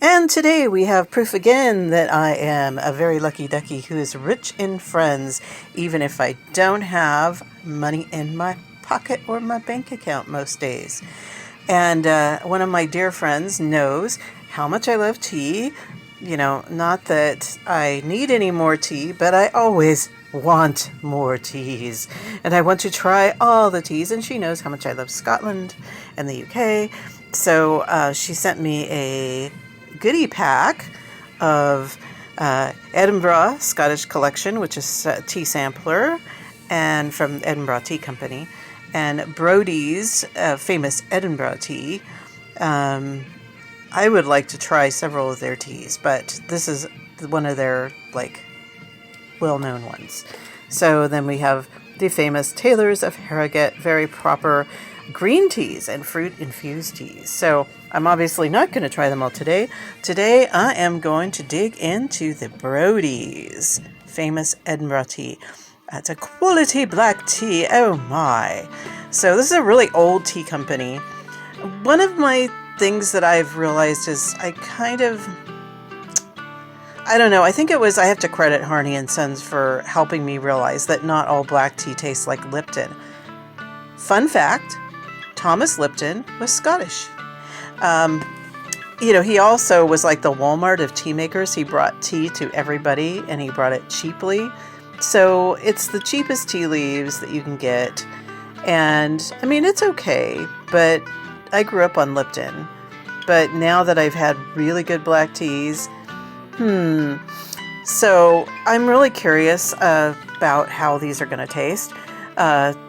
And today we have proof again that I am a very lucky ducky who is rich in friends, even if I don't have money in my pocket or my bank account most days. And one of my dear friends knows how much I love tea. You know, not that I need any more tea, but I always want more teas. And I want to try all the teas, and she knows how much I love Scotland and the UK. So she sent me a goodie pack of Edinburgh Scottish Collection, which is a tea sampler, and from Edinburgh Tea Company, and Brodies famous Edinburgh tea. I would like to try several of their teas, but this is one of their well-known ones. So then we have the famous Taylors of Harrogate, very proper green teas and fruit-infused teas. So I'm obviously not going to try them all today. Today I am going to dig into the Brodies, famous Edinburgh tea. It's a quality black tea, oh my. So this is a really old tea company. One of my things that I've realized is I don't know, I think it was, I have to credit Harney and Sons for helping me realize that not all black tea tastes like Lipton. Fun fact, Thomas Lipton was Scottish. He also was like the Walmart of tea makers. He brought tea to everybody and he brought it cheaply. So it's the cheapest tea leaves that you can get. And I mean, it's okay, but I grew up on Lipton. But now that I've had really good black teas, so I'm really curious about how these are going to taste.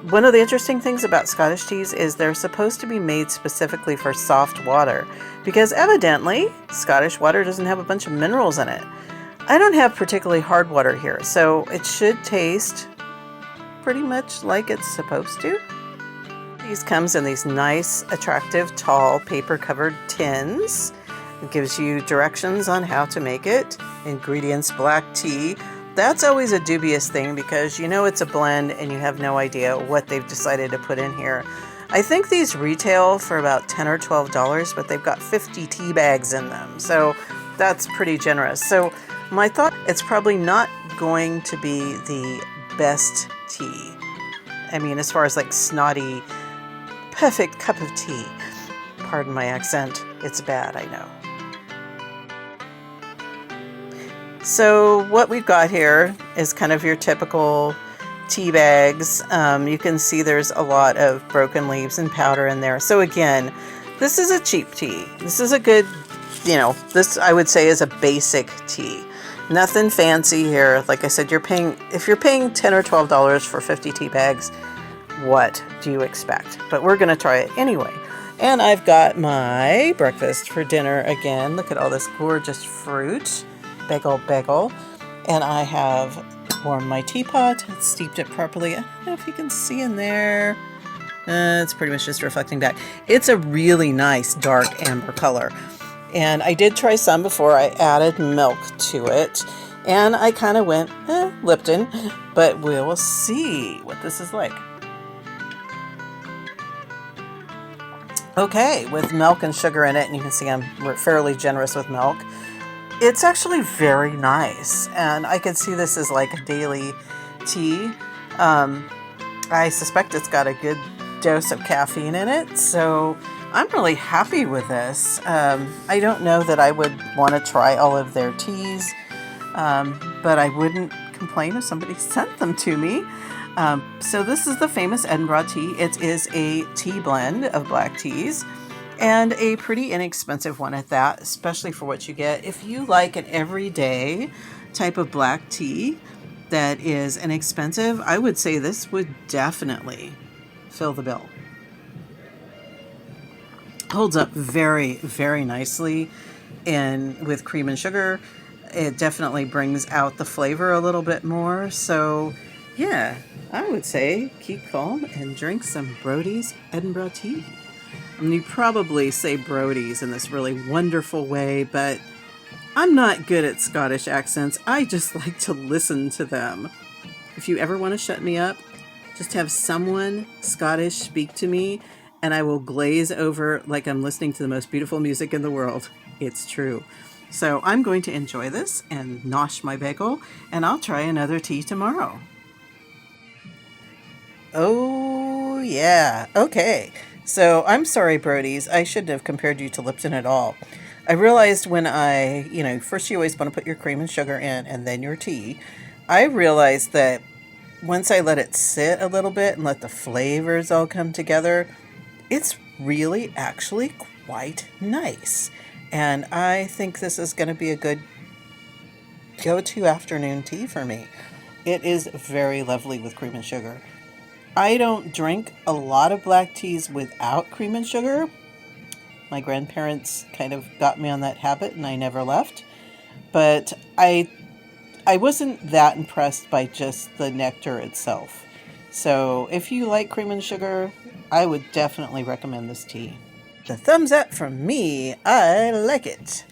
One of the interesting things about Scottish teas is they're supposed to be made specifically for soft water, because evidently Scottish water doesn't have a bunch of minerals in it. I don't have particularly hard water here, so it should taste pretty much like it's supposed to. These comes in these nice, attractive, tall, paper-covered tins. It gives you directions on how to make it. Ingredients, black tea. That's always a dubious thing because you know it's a blend and you have no idea what they've decided to put in here. I think these retail for about $10 or $12, but they've got 50 tea bags in them. So that's pretty generous. So my thought, it's probably not going to be the best tea. I mean, as far as like snotty, perfect cup of tea. Pardon my accent. It's bad, I know. So what we've got here is kind of your typical tea bags. You can see there's a lot of broken leaves and powder in there. So again, this is a cheap tea. This is a good, this I would say is a basic tea. Nothing fancy here. Like I said, if you're paying $10 or $12 for 50 tea bags, what do you expect? But we're going to try it anyway. And I've got my breakfast for dinner again. Look at all this gorgeous fruit. Bagel. And I have warmed my teapot, steeped it properly. I don't know if you can see in there. It's pretty much just reflecting back. It's a really nice dark amber color. And I did try some before I added milk to it. And I kind of went, Lipton. But we will see what this is like. Okay, with milk and sugar in it, and you can see I'm fairly generous with milk. It's actually very nice, and I could see this as like a daily tea. I suspect it's got a good dose of caffeine in it, so I'm really happy with this. I don't know that I would want to try all of their teas, but I wouldn't complain if somebody sent them to me. So this is the famous Edinburgh tea. It is a tea blend of black teas. And a pretty inexpensive one at that, especially for what you get. If you like an everyday type of black tea that is inexpensive, I would say this would definitely fill the bill. Holds up very, very nicely with cream and sugar. It definitely brings out the flavor a little bit more. So yeah, I would say keep calm and drink some Brodie's Edinburgh tea. And you probably say Brodies in this really wonderful way, but I'm not good at Scottish accents. I just like to listen to them. If you ever want to shut me up, just have someone Scottish speak to me and I will glaze over like I'm listening to the most beautiful music in the world. It's true. So I'm going to enjoy this and nosh my bagel, and I'll try another tea tomorrow. Oh, yeah. Okay. So I'm sorry, Brodies. I shouldn't have compared you to Lipton at all. I realized when first you always want to put your cream and sugar in and then your tea. I realized that once I let it sit a little bit and let the flavors all come together, it's really actually quite nice. And I think this is going to be a good go-to afternoon tea for me. It is very lovely with cream and sugar. I don't drink a lot of black teas without cream and sugar. My grandparents kind of got me on that habit and I never left. But I wasn't that impressed by just the nectar itself. So if you like cream and sugar, I would definitely recommend this tea. The thumbs up from me. I like it.